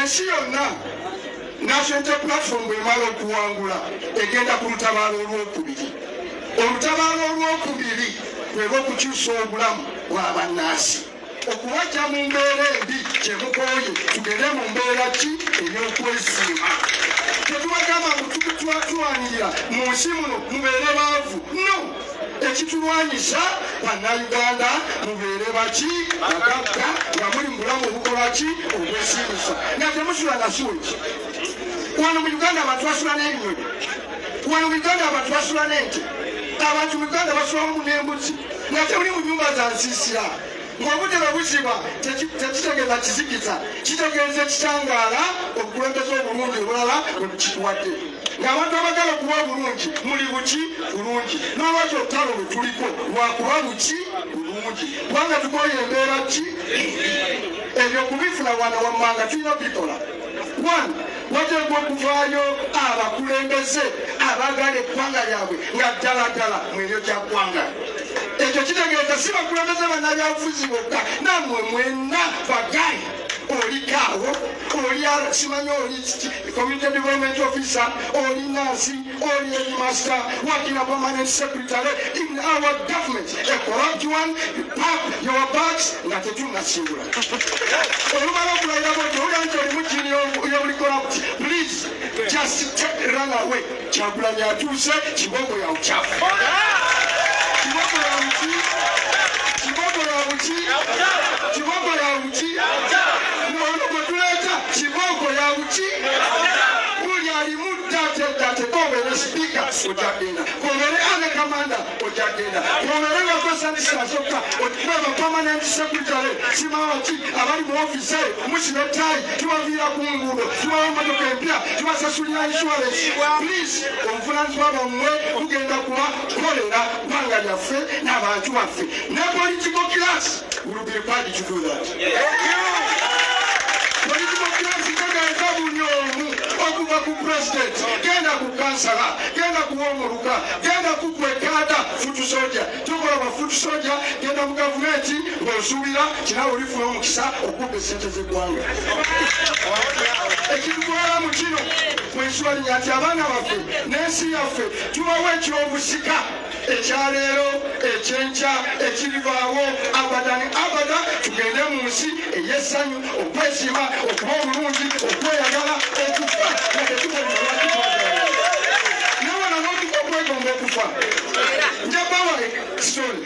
ensi yonna national platform bw'emala okuwangula egenda ku lutabaalo olwokubiri. Olutabaalo olwokubiri lwe lw'okukyusa obulamu bw'abannansi, okuwajja mu mbeera embi gye mukooye tugende mu mbeera ki ey'okwesiima. Tetubagamba mutwanirira mu nsi muno mubeere baavu, no. Ekitulwanyisa bannayuganda mubeere baki bagagga nga muli mu bulamu obukola ki obwesiimisa nga temusula nasuwe ki. Wano mu Uganda abantu basula n'ebinyonyi, wano mu Uganda abantu basula n'ente, abantu mu Uganda basulamu n'embuzi nga temuli mu nnyumba za nsiisira. Ng'obudde buzibwa tekitegeeza kizikiza, kitegeeza ekitangaala obukulembeze obulungi obulala bwe bukituwadde. Ng'abantu abagala okuba obulungi muli buki bulungi, n'olwakyo olutalo lwe tuliko lwakuba buki bulungi, kubanga tukooye embeera ki ebyo kubifuna wano wammanga tulina bikola. One, wateekwa okuvaayo abakulembeze abaagala eggwanga lyabwe nga ddala mwebyo kya ggwanga. Ekyo kitegeeza si bakulembeze bannabyabufuzi bokka, nammwe mwenna bagaye. Olikaawo, oli simanyi oli community development officer, oli nurse, oli headmaster, working a permanent secretary in our government, a corrupt one, you pack your bags nga tetunasimbula. Olumala okulayira bwoti olya nti oli mukini y'obuli corrupt, please just run away. Kyagulanyi atuuse, kiboko ya uchafu. Kiboko ya uchi, kiboko ya uchi, kiboko ya uchi. Ono kwetuleeta kiboko ya uchi. Uli alimu date kobere speaker ojagenda, kobere ane kamanda ojagenda, kobere wapesandisa asoka okweba permanent secretary simawaki abali mu office musine tai tubavira ku nguudo tubawa motoka empya tubasasulira insurance. Please obuvunaanyizibwa bwammwe bugenda kuba kolera ggwanga lyaffe n'abantu baffe. Ne political class will be required to do that. Political class itegeeza buli omu okuva ku president, genda ku kansala, genda ku w'omuluka, genda ku kwekada futu soja. Tukola ba futu soja, genda mu gavumenti ng'osuubira kinawe olifuna omukisa okubba essente z'eggwanga. Ekitutwala mu kino mwenswalinya nti abaana baffe n'ensi yaffe tubawa ekyobusika ekyaleero ekyenkya ekirivaawo abadani abada tugende mu nsi ey'essanyu okwesiima okuba obulungi okweyagala okufa nga tetubolwakitwagala nawona n'otuka okwegomba okufa. Njabawa story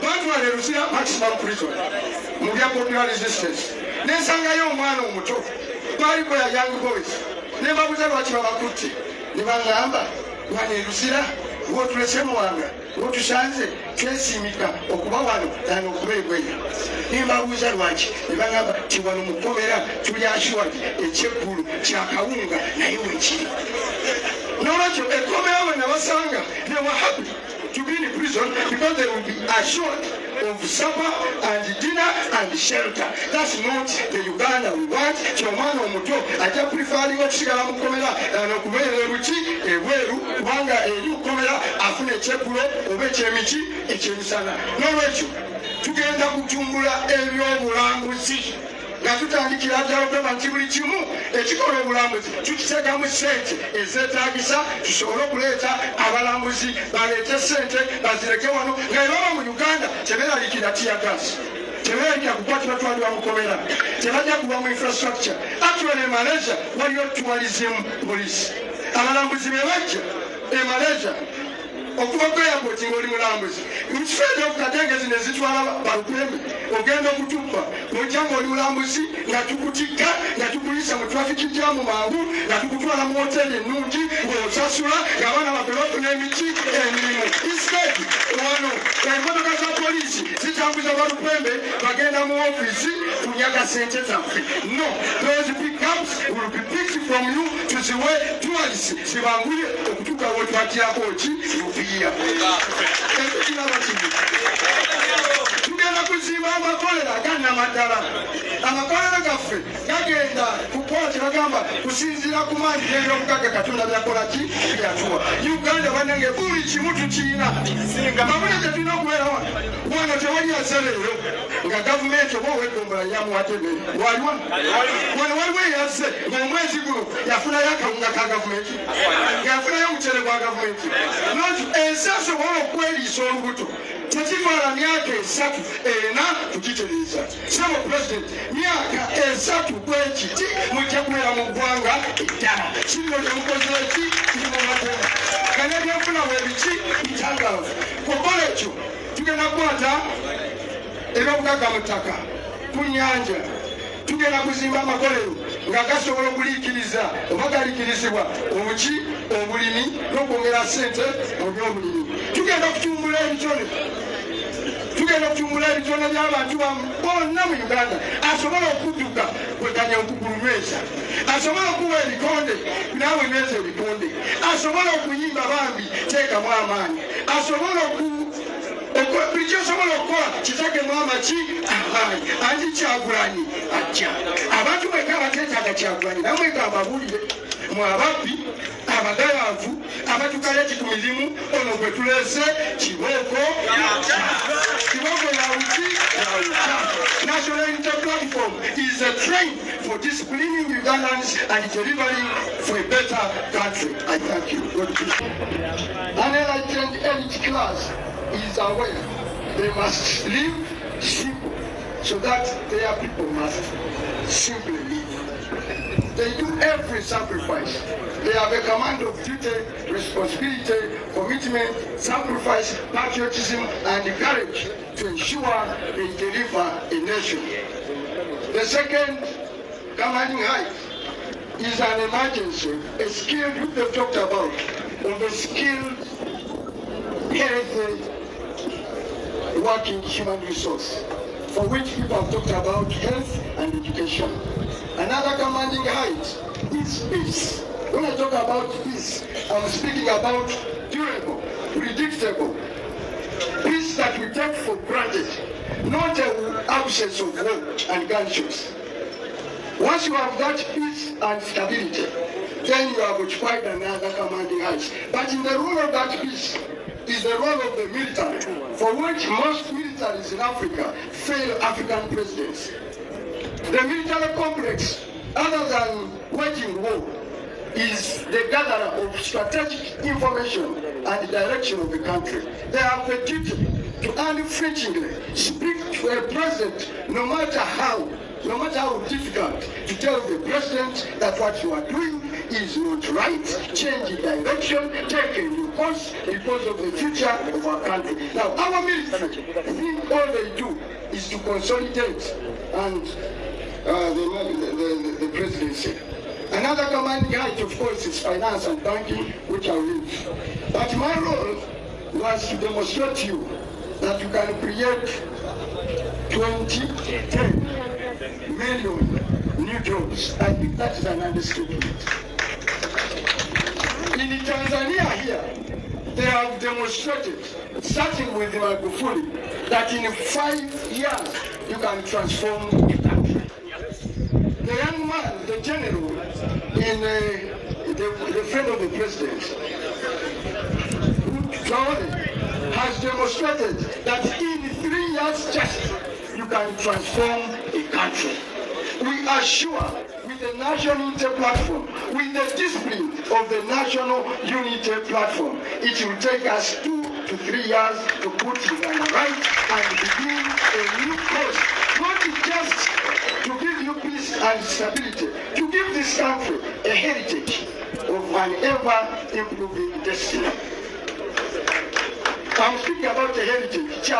bantwala erusira maximum prison mu bya popular resistance nensangayo omwana omuto baliko ya young boys nembabuza lwaki babakutte ne baŋŋamba wana erusira wotulese Muwanga wotusanze twesiimika okuba wano dana okubeegwenya. Nembabuuza lwaki ne baŋŋamba ti wano mukomera tuli aswadi ekyeggulu kyakawunga naye wekiri. N'olwekyo ekkomera bwe nabasanga they were happy to be in prison because they will be assured of supper and dinner and shelter. That's not the Uganda we want. Kyomwana omuto ajja preferring okusigala mu kkomera n'okubeera eruki ebweru kubanga eri kkomera afuna ekyeggulo oba ekyemiki ekyemisana. N'olwekyo tugenda kutumbula ebyobulambuzi nga tutandikira ddala okulaba nti buli kimu ekikola obulambuzi tukiteekamu ssente ezeetaagisa tusobole okuleeta abalambuzi baleete ssente bazireke wano nga ebaba mu Uganda tebeeralikira tiyagasi, tebeeralikira kukwatibwa twalibwa mu kkomera, tebajja kuba mu infrastructure. Actually e Malaysia waliyo tourism police. Abalambuzi be bajja e Malaysia okuva ku airport ng'oli mulambuzi mukifo ekyokukatengezi ne zitwala balupembe ogenda okutuppa ojja ng'oli mulambuzi nga tukutikka nga tukuyisa mu traffic jam mangu nga tukutwala mu hoteri ennungi ng'osasula ng'abaana baffe bafuna emiki emirimu. Instead wano emmotoka za poliisi zitambuza balupembe bagenda mu ofiisi kunyaga sente zaffe. No, those pickups will be picked from you to ziwe tourists zibanguye okutuuka wetwatirako ki rupiya. Tugenda kuzimba amakolero agannamaddala. Amakolero gaffe gagenda kukwata bagamba kusinziira ku maanyi n'ebyobugagga Katonda byakola ki byatuwa. Uganda bannange buli kimu tukiina. Mabulire tetulina okubeera wano tewali azze leero nga gavumenti oba ow'eddombola yamuwadde emmere. Waliwo wano waliwo eyazze ng'omwezi guno yafunayo akawunga ka gavumenti, yafunayo omucere gwa gavumenti. Ensi asobola okweriisa olubuto tekivaala myaka 3 ena tukitereeza. Sebo pulezidenti myaka 3 bwekiti mujja kubeera mu ggwanga eddala. Kino lyemukoze eki kiri mu mateeka gana byenfuna bwebiki bitangaavu. Kukola ekyo tugenda kukwata ebyobugagga mu ttaka ku nnyanja, tugenda kuzimba amakolero nga gasobola okuliikiriza oba galiikirizibwa obuki obulimi n'okwongera ssente mu byobulimi. Tugenda kutumbula ebitone, tugenda kutumbula ebitone by'abantu bonna mu Uganda asobola okudduka kweganya okukulumeza, asobola okuwa ebikonde naawe nyweza ebikonde, asobola okuyimba bambi teekamu amaanyi, asobola buli kyosobola okukola kitegemu amaki amaanyi. Anti Kyagulanyi ajja. Abantu mweka abateetaaga Kyagulanyi namwe ng'ababuulire mu ababbi abagayaavu abatukaleki ku mirimu ono gwe tuleese kibooko kibooko yawuki yawuka. National Unity Platform is a train for disciplining Ugandans and delivering for a better country. I thank you. An enlightened elite class is aware they must live simple so that their people must simply live. They do every sacrifice. They have a command of duty, responsibility, commitment, sacrifice, patriotism, and courage to ensure they deliver a nation. The second commanding height is an emergency, a skilled group they've talked about, of a skilled, healthy, working human resource, for which people have talked about health and education. Another commanding height is peace. When I talk about peace, I'm speaking about durable, predictable, peace that we take for granted, not an absence of war and gunshots. Once you have that peace and stability, then you have occupied another commanding height. But in the role of that peace is the role of the military, for which most militaries in Africa fail African presidents. The military complex, other than waging war, is the gatherer of strategic information and direction of the country. They have the duty to unflinchingly speak to a president, no matter how difficult, to tell the president that what you are doing is not right, change the direction, take a new course because of the future of our country. Now, our military, I think all they do is to consolidate and the presidency. Another commanding height, of course, is finance and banking, which I'll leave. But my role was to demonstrate to you that you can create 10 million new jobs. I think that is an understatement. In Tanzania here, they have demonstrated, starting with Magufuli, that in 5 years you can transform the country. The young man, the general, the friend of the president, has demonstrated that in 3 years just you can transform a country. We are sure with the National Unity Platform, with the discipline of the National Unity Platform, it will take us 2 to 3 years to put Uganda right and begin a new course, not just to give you peace and stability, to give this country a heritage of an ever-improving destiny. I'm speaking about the heritage.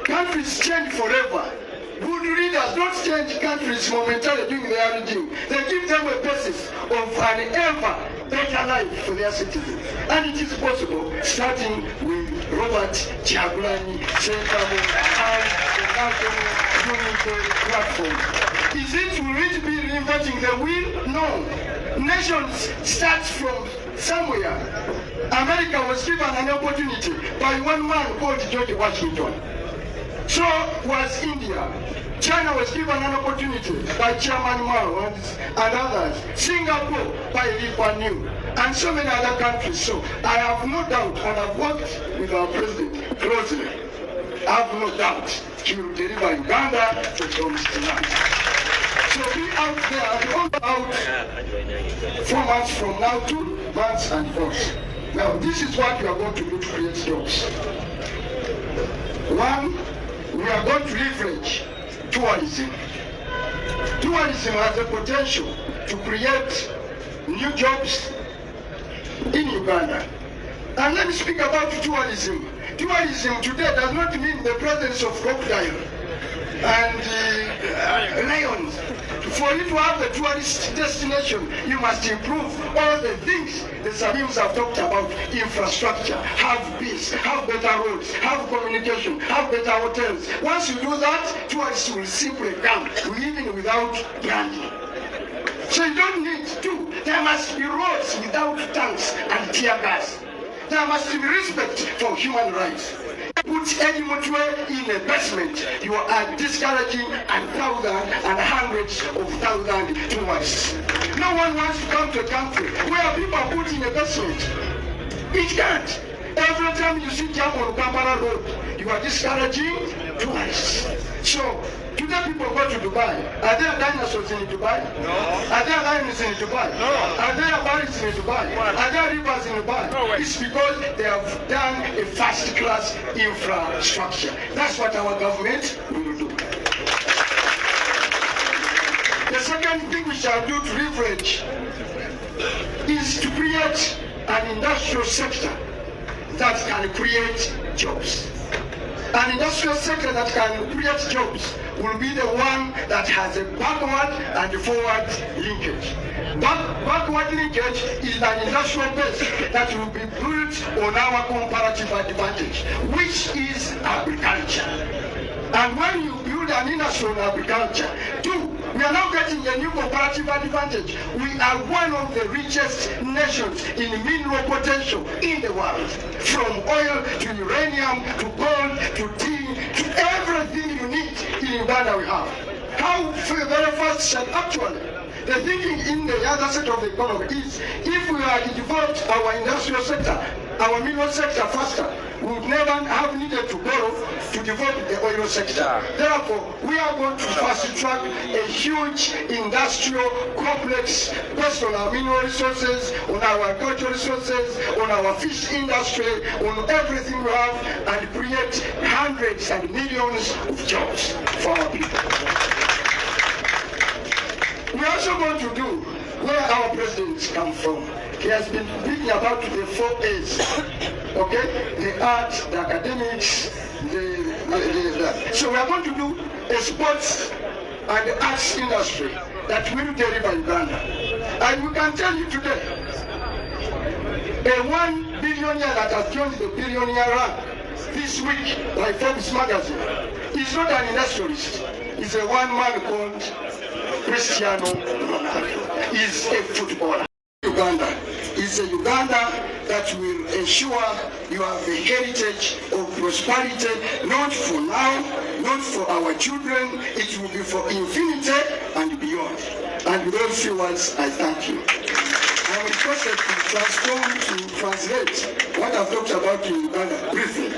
Countries change forever. Good leaders don't change countries momentarily during their regime. They give them a basis of an ever better life for their citizens. And it is possible, starting with Robert Kyagulanyi Ssentamu and the National Unity Platform. Is it will it be reinventing the wheel? No. Nations start from somewhere. America was given an opportunity by one man called George Washington. So was India. China was given an opportunity by Chairman Mao and others. Singapore by Lee Kuan Yew, and so many other countries. So I have no doubt, and I've worked with our president closely. I have no doubt he will deliver Uganda the promised land. So be out there, and all out 4 months from now, 2 months and 4. Now this is what we are going to do to create jobs. One, we are going to leverage tourism. Tourism has the potential to create new jobs in Uganda. And let me speak about tourism. Tourism today does not mean the presence of crocodile and lions. For you to have a tourist destination, you must improve all the things the Samims have talked about. Infrastructure, have peace, have better roads, have communication, have better hotels. Once you do that, tourists will simply come, even without branding. So you don't need to. There must be roads without tanks and tear gas. There must be respect for human rights. Put any motorway in a basement, you are discouraging thousands and hundreds of thousands tourists. No one wants to come to a country where people are put in a basement. It can't. Every time you see jam on Kampala Road, you are discouraging tourists. So today people go to Dubai. Are there dinosaurs in Dubai? No. Are there lions in Dubai? No. Are there valleys in Dubai? Are there rivers in Dubai? No. It's because they have done a first-class infrastructure. That's what our government will do. The second thing we shall do to leverage is to create an industrial sector that can create jobs. An industrial sector that can create jobs will be the one that has a backward and forward linkage. Backward linkage is an industrial base that will be built on our comparative advantage, which is agriculture. And when you build an industry on agriculture, we are now getting a new comparative advantage. We are one of the richest nations in mineral potential in the world. From oil to uranium to gold to tin to everything you need in Uganda we have. How very fast shall actually the thinking in the other sector of the economy is if we had developed our industrial sector, our mineral sector faster, we would never have needed to borrow to develop the oil sector. Therefore, we are going to fast track a huge industrial complex based on our mineral resources, on our agricultural resources, on our fish industry, on everything we have, and create hundreds and millions of jobs for our people. We are also going to do where our presidents come from. He has been speaking about the 4 A's, okay? The art, the academics, so we are going to do a sports and the arts industry that will deliver Uganda. And we can tell you today, a 1 billionaire that has joined the billionaire rank this week by Forbes magazine is not an industrialist. He's a one-man called Cristiano Ronaldo. He's a footballer. Uganda is a Uganda that will ensure you have a heritage of prosperity, not for now, not for our children, it will be for infinity and beyond. And with those few words, I thank you. I am requested to translate what I've talked about in Uganda briefly.